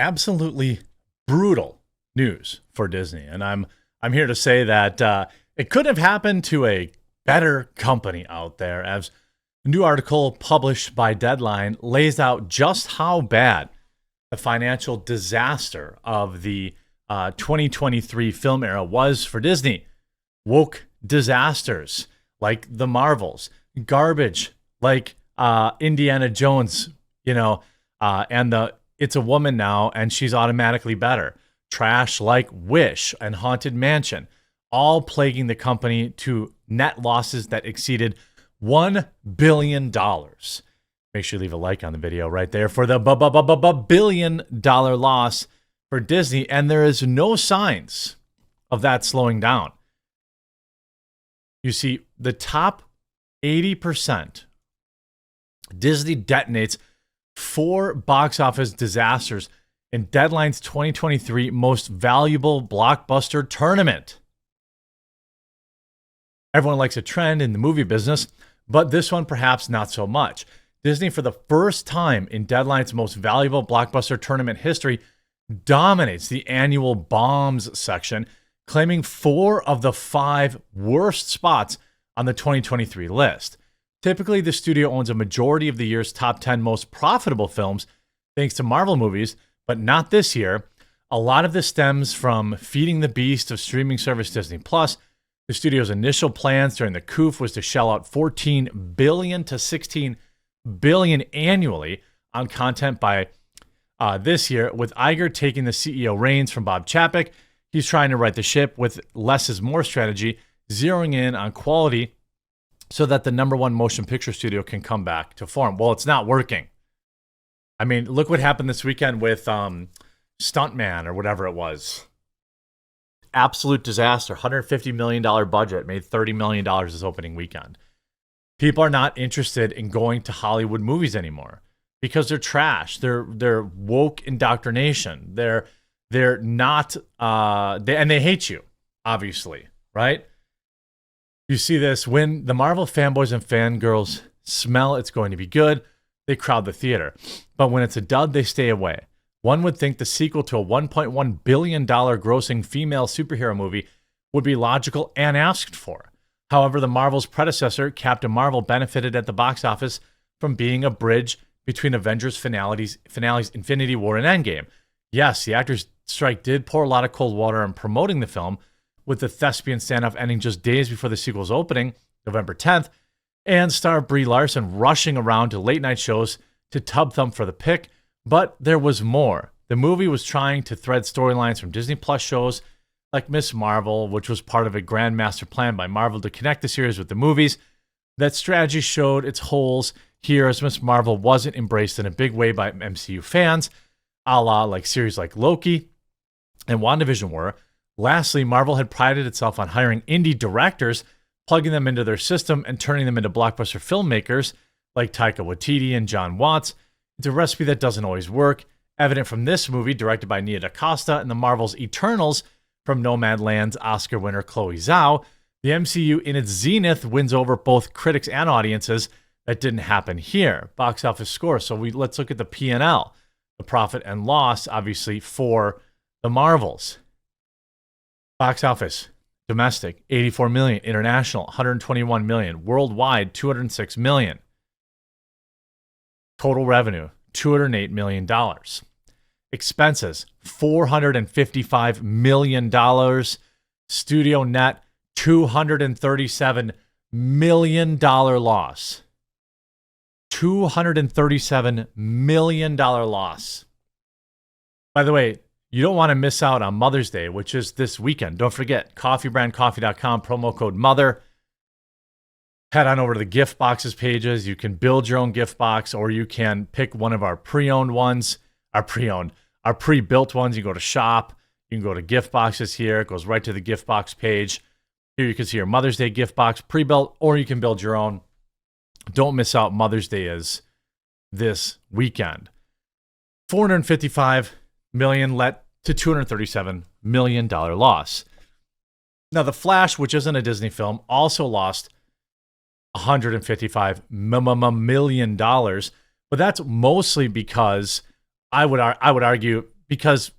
absolutely brutal news for Disney. And I'm here to say that it could have happened to a better company out there, as a new article published by Deadline lays out just how bad the financial disaster of the 2023 film era was for Disney. Woke disasters like the Marvels, garbage like Indiana Jones, and the It's a Woman now and she's automatically better. Trash like Wish and Haunted Mansion, all plaguing the company to net losses that exceeded $1 billion. Make sure you leave a like on the video right there for the $1 billion loss for Disney, and there is no signs of that slowing down. You see, the top 80%, Disney detonates 4 box office disasters in Deadline's 2023 Most Valuable Blockbuster Tournament. Everyone likes a trend in the movie business, but this one perhaps not so much. Disney, for the first time in Deadline's Most Valuable Blockbuster Tournament history, dominates the annual bombs section, claiming 4 of the 5 worst spots on the 2023 list. Typically, the studio owns a majority of the year's top 10 most profitable films, thanks to Marvel movies, but not this year. A lot of this stems from feeding the beast of streaming service Disney+. The studio's initial plans during the coup was to shell out $14 billion to $16 billion annually on content by this year, with Iger taking the CEO reins from Bob Chapek. He's trying to right the ship with less is more strategy, zeroing in on quality so that the number one motion picture studio can come back to form. Well, it's not working. I mean, look what happened this weekend with Stuntman or whatever it was. Absolute disaster. $150 million budget, made $30 million this opening weekend. People are not interested in going to Hollywood movies anymore because they're trash. They're woke indoctrination. They're not, and they hate you, obviously, right? You see this when the Marvel fanboys and fangirls smell it's going to be good, they crowd the theater. But when it's a dud, they stay away. One would think the sequel to a $1.1 billion grossing female superhero movie would be logical and asked for. However, the Marvel's predecessor, Captain Marvel, benefited at the box office from being a bridge between Avengers finales Infinity War and Endgame. Yes, the actors' strike did pour a lot of cold water on promoting the film, with the thespian standoff ending just days before the sequel's opening, November 10th, and star Brie Larson rushing around to late-night shows to tub thump for the pick. But there was more. The movie was trying to thread storylines from Disney Plus shows like Miss Marvel, which was part of a grand master plan by Marvel to connect the series with the movies. That strategy showed its holes here, as Miss Marvel wasn't embraced in a big way by MCU fans, a la like series like Loki and WandaVision were. Lastly, Marvel had prided itself on hiring indie directors, plugging them into their system and turning them into blockbuster filmmakers like Taika Waititi and John Watts. It's a recipe that doesn't always work, evident from this movie directed by Nia DaCosta and the Marvel's Eternals from Nomadland's Oscar winner Chloe Zhao. The MCU in its zenith wins over both critics and audiences. That didn't happen here. Box office score. So let's look at the P&L, the profit and loss, obviously, for the Marvels. Box office, domestic, $84 million. International, $121 million. Worldwide, $206 million. Total revenue, $208 million. Expenses, $455 million. Studio net, $237 million loss. $237 million loss. By the way, you don't want to miss out on Mother's Day, which is this weekend. Don't forget, coffeebrandcoffee.com, promo code MOTHER. Head on over to the gift boxes pages. You can build your own gift box, or you can pick one of our pre-owned ones, our pre-built ones. You go to shop. You can go to gift boxes here. It goes right to the gift box page. Here you can see your Mother's Day gift box, pre-built, or you can build your own. Don't miss out. Mother's Day is this weekend. $455 million led to $237 million loss. Now, The Flash, which isn't a Disney film, also lost $155 million, but that's mostly because I would argue because,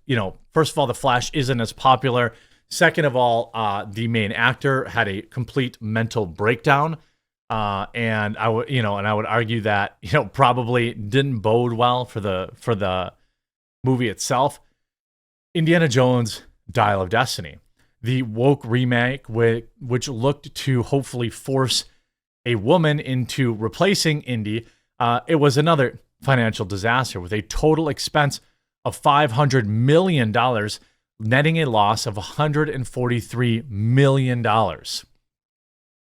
first of all, The Flash isn't as popular. Second of all, the main actor had a complete mental breakdown. And I would argue that, probably didn't bode well for the movie itself. Indiana Jones, Dial of Destiny, the woke remake, which looked to hopefully force a woman into replacing Indy. It was another financial disaster with a total expense of $500 million, netting a loss of $143 million.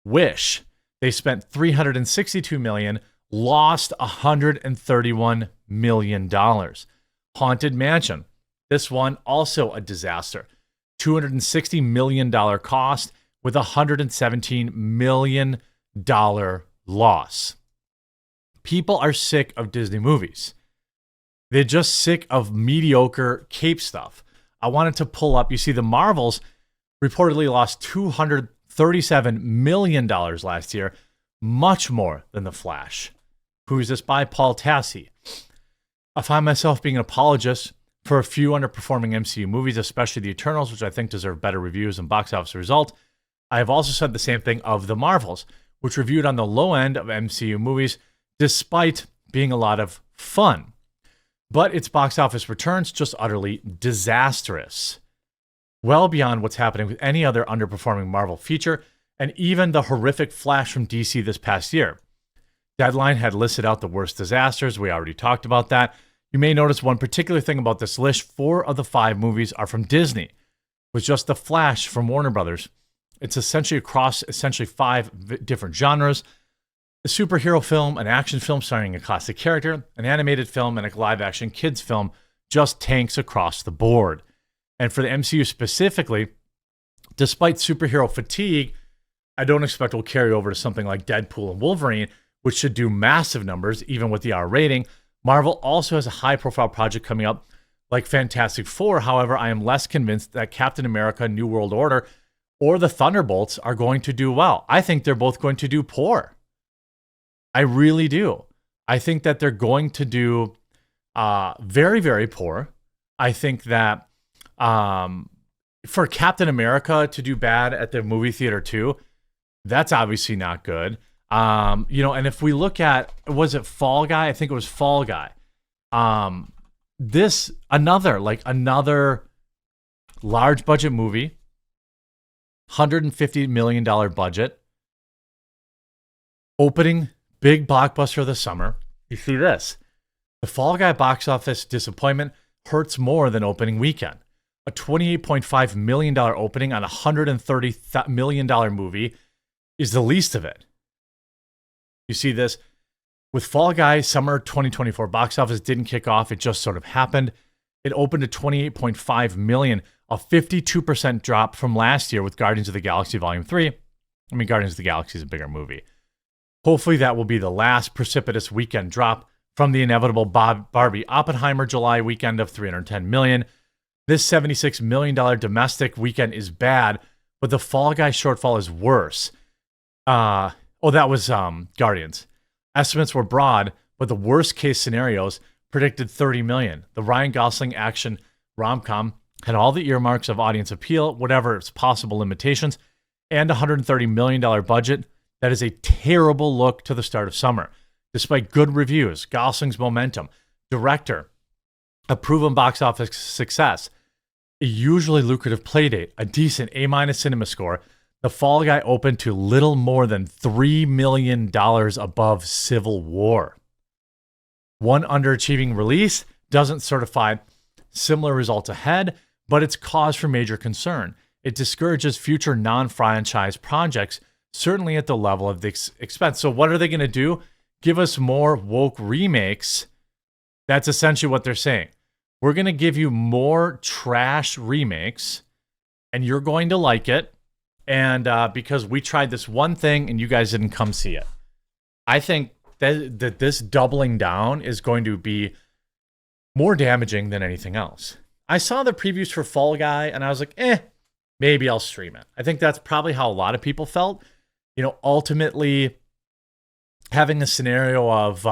Wish, they spent $362 million, lost $131 million. Haunted Mansion, this one also a disaster. $260 million cost with $117 million loss. People are sick of Disney movies. They're just sick of mediocre cape stuff. I wanted to pull up, you see the Marvels reportedly lost $237 million last year, much more than The Flash. Who is this by? Paul Tassi. I find myself being an apologist for a few underperforming MCU movies, especially The Eternals, which I think deserve better reviews and box office result. I have also said the same thing of The Marvels, which reviewed on the low end of MCU movies, despite being a lot of fun. But its box office returns just utterly disastrous. Well beyond what's happening with any other underperforming Marvel feature, and even the horrific Flash from DC this past year. Deadline had listed out the worst disasters. We already talked about that. You may notice one particular thing about this list. 4 of the 5 movies are from Disney, with just The Flash from Warner Brothers. It's essentially across 5 different genres: a superhero film, an action film starring a classic character, an animated film, and a live-action kids film. Just tanks across the board. And for the MCU specifically, despite superhero fatigue, I don't expect it will carry over to something like Deadpool and Wolverine, which should do massive numbers, even with the R rating. Marvel also has a high-profile project coming up like Fantastic Four. However, I am less convinced that Captain America: New World Order or the Thunderbolts are going to do well. I think they're both going to do poor. I really do. I think that they're going to do very, very poor. I think that for Captain America to do bad at the movie theater too, that's obviously not good. And if we look at, was it Fall Guy? I think it was Fall Guy. Another large budget movie, $150 million budget, opening big blockbuster of the summer. You see this. The Fall Guy box office disappointment hurts more than opening weekend. A $28.5 million opening on a $130 million movie is the least of it. You see this with Fall Guy. Summer 2024 box office didn't kick off. It just sort of happened. It opened at $28.5 million, a 52% drop from last year with Guardians of the Galaxy Volume 3. I mean, Guardians of the Galaxy is a bigger movie. Hopefully that will be the last precipitous weekend drop from the inevitable Barbie Oppenheimer July weekend of $310 million. This $76 million domestic weekend is bad, but the Fall Guy shortfall is worse. That was Guardians. Estimates were broad, but the worst case scenarios predicted $30 million. The Ryan Gosling action rom-com had all the earmarks of audience appeal, whatever its possible limitations, and a $130 million budget. That is a terrible look to the start of summer. Despite good reviews, Gosling's momentum, director, a proven box office success, a usually lucrative playdate, a decent A- cinema score, The Fall Guy opened to little more than $3 million above Civil War. One underachieving release doesn't certify similar results ahead, but it's cause for major concern. It discourages future non-franchise projects, certainly at the level of the expense. So what are they going to do? Give us more woke remakes. That's essentially what they're saying. We're going to give you more trash remakes, and you're going to like it. And because we tried this one thing and you guys didn't come see it. I think that this doubling down is going to be more damaging than anything else. I saw the previews for Fall Guy and I was like, maybe I'll stream it. I think that's probably how a lot of people felt. Ultimately having a scenario of,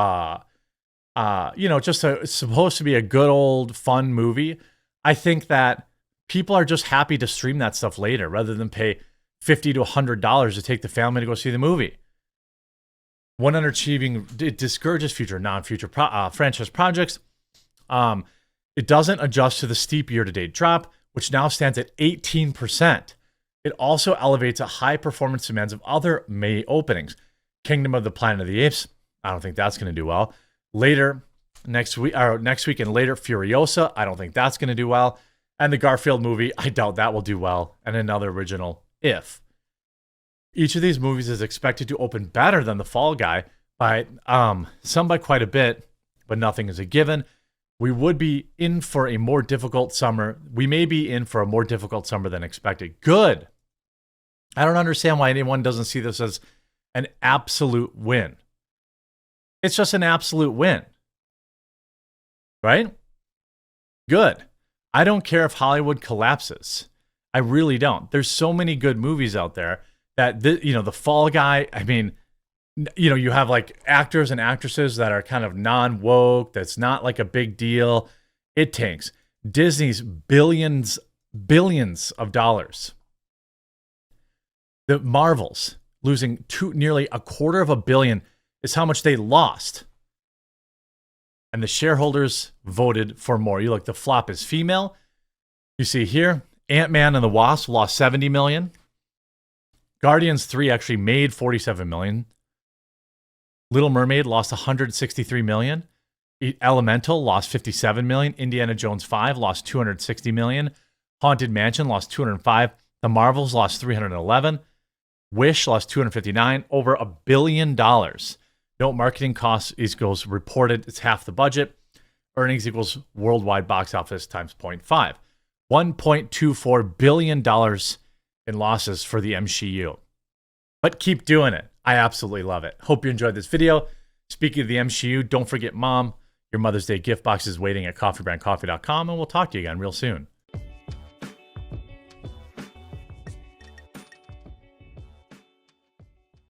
it's supposed to be a good old fun movie. I think that people are just happy to stream that stuff later rather than pay $50 to $100 to take the family to go see the movie. One underachieving, it discourages future non-future franchise projects. It doesn't adjust to the steep year-to-date drop, which now stands at 18%. It also elevates a high performance demands of other May openings. Kingdom of the Planet of the Apes, I don't think that's going to do well. Later next week and later Furiosa, I don't think that's going to do well. And the Garfield movie, I doubt that will do well. And another original, If. Each of these movies is expected to open better than The Fall Guy by some by quite a bit, but nothing is a given. We would be in for a more difficult summer. We may be in for a more difficult summer than expected. Good. I don't understand why anyone doesn't see this as an absolute win. It's just an absolute win. Right? Good. I don't care if Hollywood collapses. I really don't. There's so many good movies out there that, The Fall Guy, I mean, you have like actors and actresses that are kind of non-woke. That's not like a big deal. It tanks. Disney's billions of dollars. The Marvels losing nearly $250 million is how much they lost. And the shareholders voted for more. You look, the flop is female. You see here, Ant-Man and the Wasp lost $70 million. Guardians 3 actually made $47 million. Little Mermaid lost $163 million. Elemental lost $57 million. Indiana Jones 5 lost $260 million. Haunted Mansion lost $205 million. The Marvels lost $311 million. Wish lost $259 million. Over $1 billion. Note marketing costs equals reported. It's half the budget. Earnings equals worldwide box office times 0.5. $1.24 billion in losses for the MCU. But keep doing it. I absolutely love it. Hope you enjoyed this video. Speaking of the MCU, don't forget Mom. Your Mother's Day gift box is waiting at coffeebrandcoffee.com, and we'll talk to you again real soon.